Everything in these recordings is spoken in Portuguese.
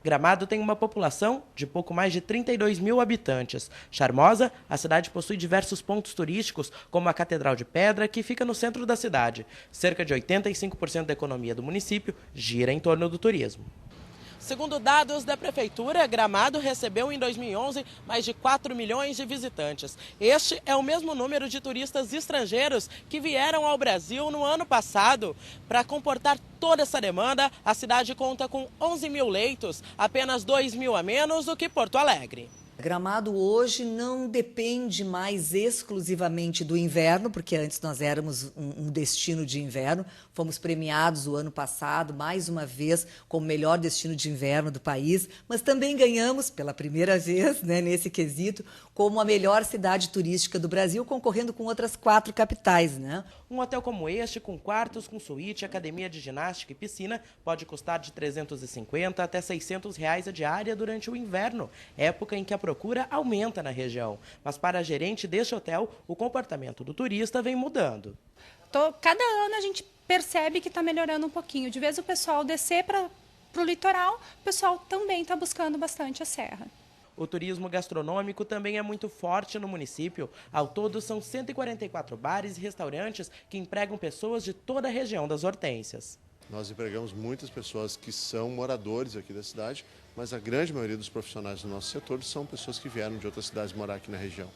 Gramado tem uma população de pouco mais de 32 mil habitantes. Charmosa, a cidade possui diversos pontos turísticos, como a Catedral de Pedra, que fica no centro da cidade. Cerca de 85% da economia do município gira em torno do turismo. Segundo dados da Prefeitura, Gramado recebeu em 2011 mais de 4 milhões de visitantes. Este é o mesmo número de turistas estrangeiros que vieram ao Brasil no ano passado. Para comportar toda essa demanda, a cidade conta com 11 mil leitos, apenas 2 mil a menos do que Porto Alegre. Gramado hoje não depende mais exclusivamente do inverno, porque antes nós éramos um destino de inverno. Fomos premiados o ano passado, mais uma vez, como melhor destino de inverno do país, mas também ganhamos, pela primeira vez, né, nesse quesito, como a melhor cidade turística do Brasil, concorrendo com outras 4 capitais, né? Um hotel como este, com quartos, com suíte, academia de ginástica e piscina, pode custar de R$ 350 até R$ 600 a diária durante o inverno, época em que a procura aumenta na região. Mas para a gerente deste hotel, o comportamento do turista vem mudando. Cada ano a gente percebe que está melhorando um pouquinho. De vez o pessoal descer para o litoral, o pessoal também está buscando bastante a serra. O turismo gastronômico também é muito forte no município. Ao todo, são 144 bares e restaurantes que empregam pessoas de toda a região das Hortênsias. Nós empregamos muitas pessoas que são moradores aqui da cidade, mas a grande maioria dos profissionais do nosso setor são pessoas que vieram de outras cidades morar aqui na região.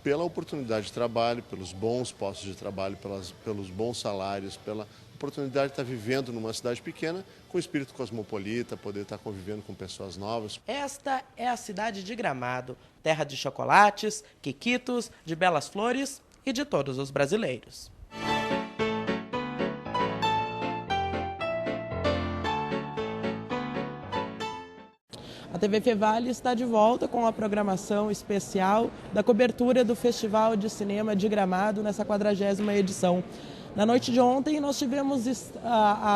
Pela oportunidade de trabalho, pelos bons postos de trabalho, pelos bons salários, pela oportunidade de estar vivendo numa cidade pequena com espírito cosmopolita, poder estar convivendo com pessoas novas. Esta é a cidade de Gramado, terra de chocolates, quiquitos, de belas flores e de todos os brasileiros. A TV Fevale está de volta com a programação especial da cobertura do Festival de Cinema de Gramado nessa 40ª edição. Na noite de ontem nós tivemos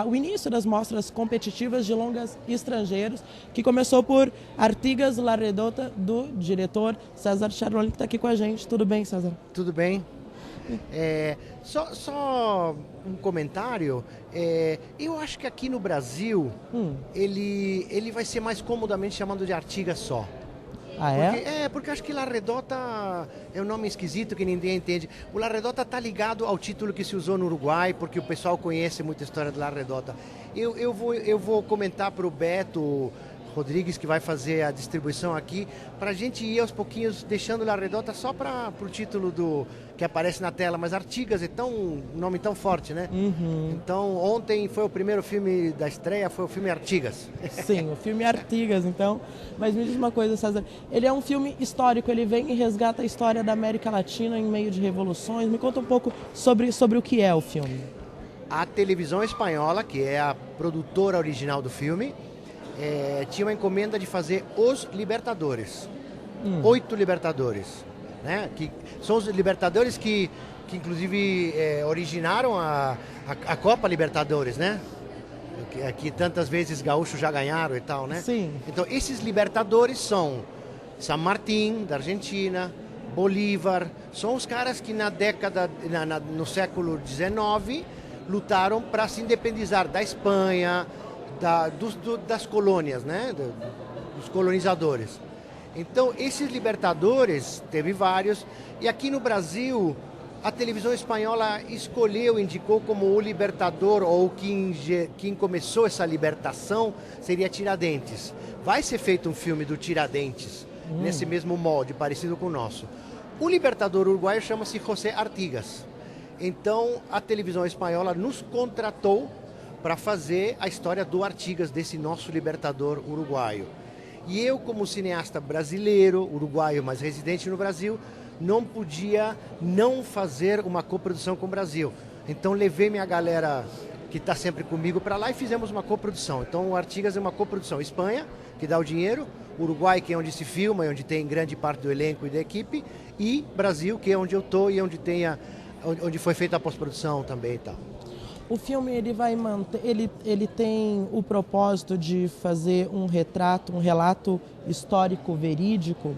o início das mostras competitivas de longas estrangeiros, que começou por Artigas La Redonda, do diretor César Charolin, que está aqui com a gente. Tudo bem, César? Tudo bem. Só um comentário, eu acho que aqui no Brasil ele vai ser mais comodamente chamado de Artigas só. Ah, é? Porque acho que La Redonda é um nome esquisito que ninguém entende. O La Redonda está ligado ao título que se usou no Uruguai, porque o pessoal conhece muito a história de La Redonda. Eu vou comentar para o Beto Rodrigues, que vai fazer a distribuição aqui, para a gente ir aos pouquinhos deixando La Redonda só para o título que aparece na tela, mas Artigas é um nome tão forte, né? Uhum. Então ontem foi o primeiro filme da estreia, foi o filme Artigas. Sim, o filme Artigas, então. Mas me diz uma coisa, César, ele é um filme histórico, ele vem e resgata a história da América Latina em meio de revoluções. Me conta um pouco sobre o que é o filme. A televisão espanhola, que é a produtora original do filme, tinha uma encomenda de fazer Os Libertadores, 8 Libertadores, né? Que são os Libertadores que inclusive originaram a Copa Libertadores, né? Que tantas vezes gaúchos já ganharam e tal, né? Sim. Então esses Libertadores são San Martín, da Argentina, Bolívar, são os caras que no século XIX lutaram para se independizar da Espanha, das colônias, né? Dos colonizadores. Então, esses libertadores, teve vários, e aqui no Brasil, a televisão espanhola indicou como o libertador, ou quem começou essa libertação, seria Tiradentes. Vai ser feito um filme do Tiradentes, nesse mesmo molde, parecido com o nosso. O libertador uruguaio chama-se José Artigas. Então, a televisão espanhola nos contratou para fazer a história do Artigas, desse nosso libertador uruguaio. E eu, como cineasta brasileiro, uruguaio, mas residente no Brasil, não podia não fazer uma coprodução com o Brasil. Então levei minha galera que está sempre comigo para lá e fizemos uma coprodução. Então o Artigas é uma coprodução. Espanha, que dá o dinheiro, Uruguai, que é onde se filma e onde tem grande parte do elenco e da equipe, e Brasil, que é onde eu estou e onde foi feita a pós-produção também e tal. O filme ele tem o propósito de fazer um relato histórico verídico.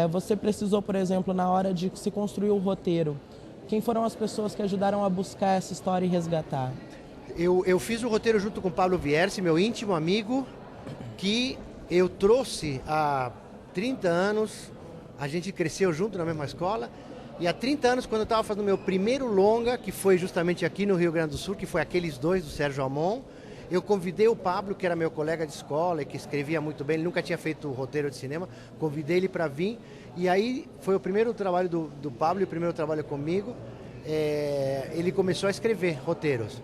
Você precisou, por exemplo, na hora de se construir o roteiro, quem foram as pessoas que ajudaram a buscar essa história e resgatar? Eu fiz o roteiro junto com o Pablo Vierce, meu íntimo amigo, que eu trouxe há 30 anos, a gente cresceu junto na mesma escola, e há 30 anos, quando eu estava fazendo meu primeiro longa, que foi justamente aqui no Rio Grande do Sul, que foi Aqueles Dois, do Sérgio Amon, eu convidei o Pablo, que era meu colega de escola e que escrevia muito bem, ele nunca tinha feito roteiro de cinema, convidei ele para vir, e aí foi o primeiro trabalho do Pablo e o primeiro trabalho comigo, ele começou a escrever roteiros.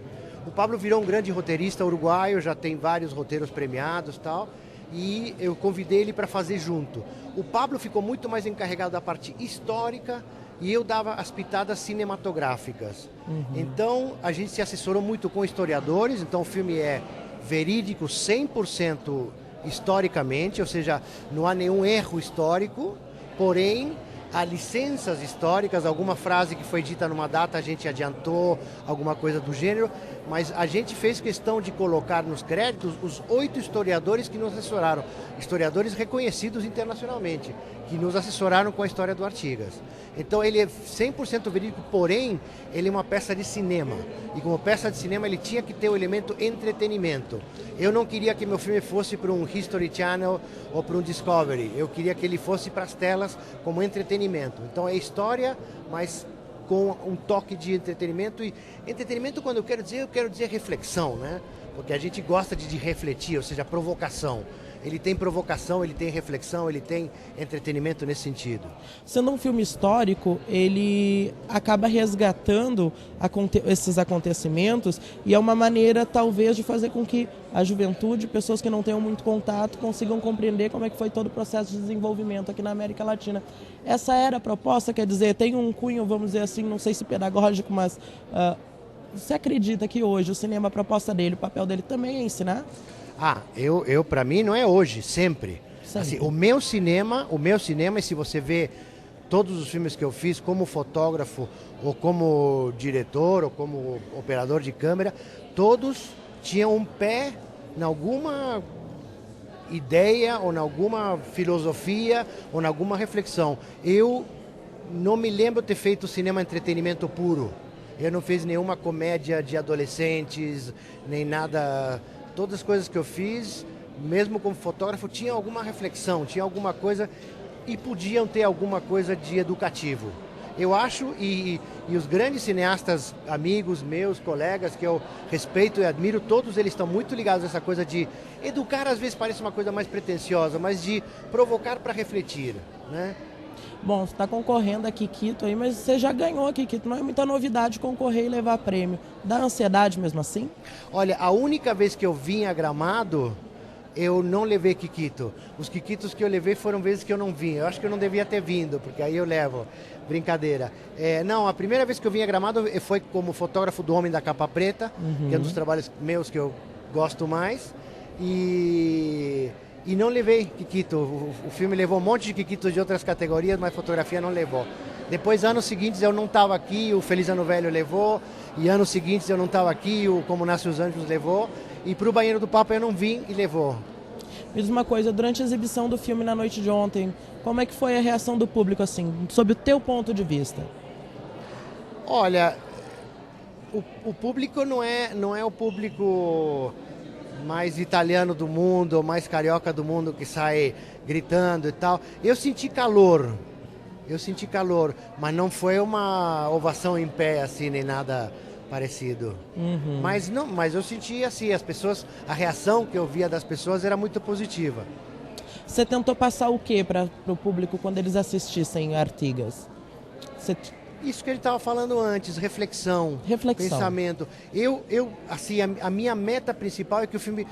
O Pablo virou um grande roteirista uruguaio, já tem vários roteiros premiados e tal, e eu convidei ele para fazer junto. O Pablo ficou muito mais encarregado da parte histórica, e eu dava as pitadas cinematográficas. Então, a gente se assessorou muito com historiadores, então o filme é verídico 100% historicamente, ou seja, não há nenhum erro histórico, porém, há licenças históricas, alguma frase que foi dita numa data a gente adiantou, alguma coisa do gênero, mas a gente fez questão de colocar nos créditos os 8 historiadores que nos assessoraram, historiadores reconhecidos internacionalmente, que nos assessoraram com a história do Artigas. Então ele é 100% verídico, porém ele é uma peça de cinema, e como peça de cinema ele tinha que ter o elemento entretenimento. Eu não queria que meu filme fosse para um History Channel ou para um Discovery, eu queria que ele fosse para as telas como entretenimento. Então é história, mas com um toque de entretenimento, e entretenimento quando eu quero dizer reflexão, né? Porque a gente gosta de refletir, ou seja, provocação. Ele tem provocação, ele tem reflexão, ele tem entretenimento nesse sentido. Sendo um filme histórico, ele acaba resgatando esses acontecimentos, e é uma maneira, talvez, de fazer com que a juventude, pessoas que não tenham muito contato, consigam compreender como é que foi todo o processo de desenvolvimento aqui na América Latina. Essa era a proposta, quer dizer, tem um cunho, vamos dizer assim, não sei se pedagógico, mas você acredita que hoje o cinema, a proposta dele, o papel dele também é ensinar? Eu para mim não é hoje, sempre. Assim, o meu cinema, e se você vê todos os filmes que eu fiz como fotógrafo, ou como diretor, ou como operador de câmera, todos tinham um pé em alguma ideia, ou em alguma filosofia, ou em alguma reflexão. Eu não me lembro de ter feito cinema entretenimento puro. Eu não fiz nenhuma comédia de adolescentes, nem nada. Todas as coisas que eu fiz, mesmo como fotógrafo, tinha alguma reflexão, tinha alguma coisa, e podiam ter alguma coisa de educativo. Eu acho, e os grandes cineastas, amigos meus, colegas, que eu respeito e admiro, todos eles estão muito ligados a essa coisa de educar, às vezes parece uma coisa mais pretensiosa, mas de provocar para refletir, né? Bom, você está concorrendo a Kikito aí, mas você já ganhou a Kikito, não é muita novidade concorrer e levar prêmio. Dá ansiedade mesmo assim? Olha, a única vez que eu vim a Gramado, eu não levei Kikito. Os Kikitos que eu levei foram vezes que eu não vim. Eu acho que eu não devia ter vindo, porque aí eu levo. Brincadeira. Não, a primeira vez que eu vim a Gramado foi como fotógrafo do Homem da Capa Preta, que é um dos trabalhos meus que eu gosto mais. E não levei Kikito. O filme levou um monte de Kikitos de outras categorias, mas fotografia não levou. Depois, anos seguintes, eu não estava aqui, o Feliz Ano Velho levou. E anos seguintes eu não estava aqui, o Como Nasce os Anjos levou. E para o Banheiro do Papa eu não vim e levou. Me diz uma coisa, durante a exibição do filme na noite de ontem, como é que foi a reação do público, assim, sob o teu ponto de vista? Olha, o público não é o público mais italiano do mundo, ou mais carioca do mundo, que sai gritando e tal. Eu senti calor, mas não foi uma ovação em pé, assim, nem nada parecido. Mas eu senti, assim, a reação que eu via das pessoas era muito positiva. Você tentou passar o que para o público quando eles assistissem Artigas? Isso que a gente estava falando antes, reflexão, pensamento. Assim, a minha meta principal é que o filme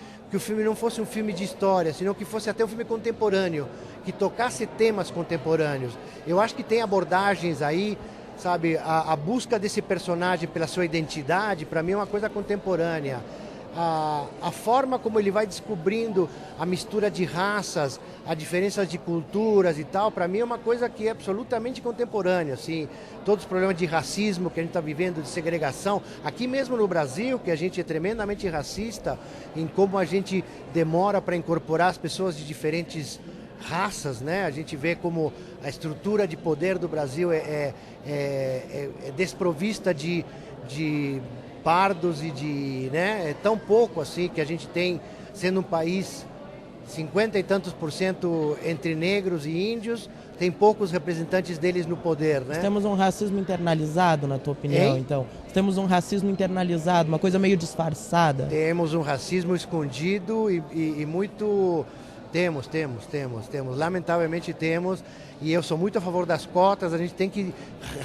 não fosse um filme de história, senão que fosse até um filme contemporâneo, que tocasse temas contemporâneos. Eu acho que tem abordagens aí, sabe, a busca desse personagem pela sua identidade, para mim é uma coisa contemporânea. A forma como ele vai descobrindo a mistura de raças, a diferença de culturas e tal, para mim é uma coisa que é absolutamente contemporânea, assim, todos os problemas de racismo que a gente está vivendo, de segregação, aqui mesmo no Brasil, que a gente é tremendamente racista, em como a gente demora para incorporar as pessoas de diferentes raças, né? A gente vê como a estrutura de poder do Brasil é desprovista de pardos e de, né, é tão pouco assim que a gente tem, sendo um país 50 e tantos % entre negros e índios, tem poucos representantes deles no poder, né? Temos um racismo internalizado, na tua opinião, então? Temos um racismo internalizado, uma coisa meio disfarçada? Temos um racismo escondido e muito... Temos. Lamentavelmente temos. E eu sou muito a favor das cotas. A gente tem que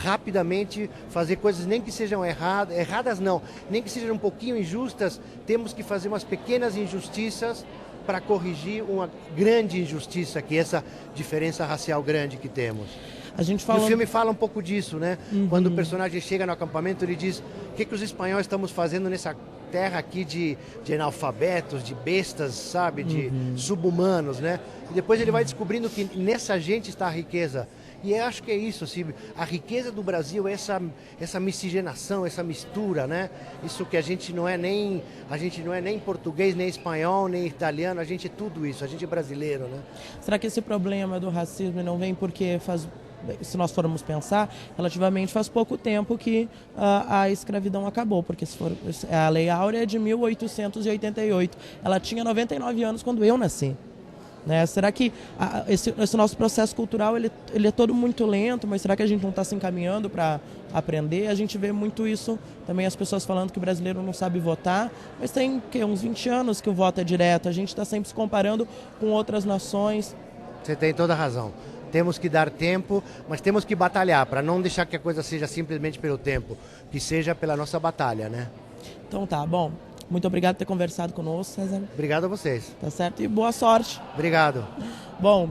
rapidamente fazer coisas, nem que sejam erradas não, nem que sejam um pouquinho injustas. Temos que fazer umas pequenas injustiças para corrigir uma grande injustiça, que é essa diferença racial grande que temos. A gente fala... E o filme fala um pouco disso, né? Quando o personagem chega no acampamento, ele diz: o que os espanhóis estamos fazendo nessa terra aqui de analfabetos, de bestas, sabe? De sub-humanos, né? E depois ele vai descobrindo que nessa gente está a riqueza. E eu acho que é isso, assim, a riqueza do Brasil é essa miscigenação, essa mistura, né? Isso que a gente não é nem português, nem espanhol, nem italiano, a gente é tudo isso, a gente é brasileiro, né? Será que esse problema do racismo não vem porque se nós formos pensar, relativamente faz pouco tempo que a escravidão acabou, porque a Lei Áurea é de 1888, ela tinha 99 anos quando eu nasci. Né? Será que esse nosso processo cultural ele é todo muito lento, mas será que a gente não está se encaminhando para aprender? A gente vê muito isso, também as pessoas falando que o brasileiro não sabe votar, mas tem uns 20 anos que o voto é direto, a gente está sempre se comparando com outras nações. Você tem toda a razão. Temos que dar tempo, mas temos que batalhar, para não deixar que a coisa seja simplesmente pelo tempo, que seja pela nossa batalha, né? Então tá, bom. Muito obrigado por ter conversado conosco, César. Obrigado a vocês. Tá certo? E boa sorte. Obrigado. Bom,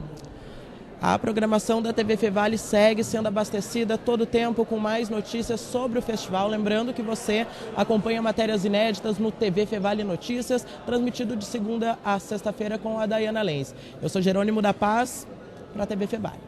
a programação da TV Fevale segue sendo abastecida todo o tempo com mais notícias sobre o festival. Lembrando que você acompanha matérias inéditas no TV Fevale Notícias, transmitido de segunda a sexta-feira com a Dayana Lenz. Eu sou Jerônimo da Paz, para a TV Fevale.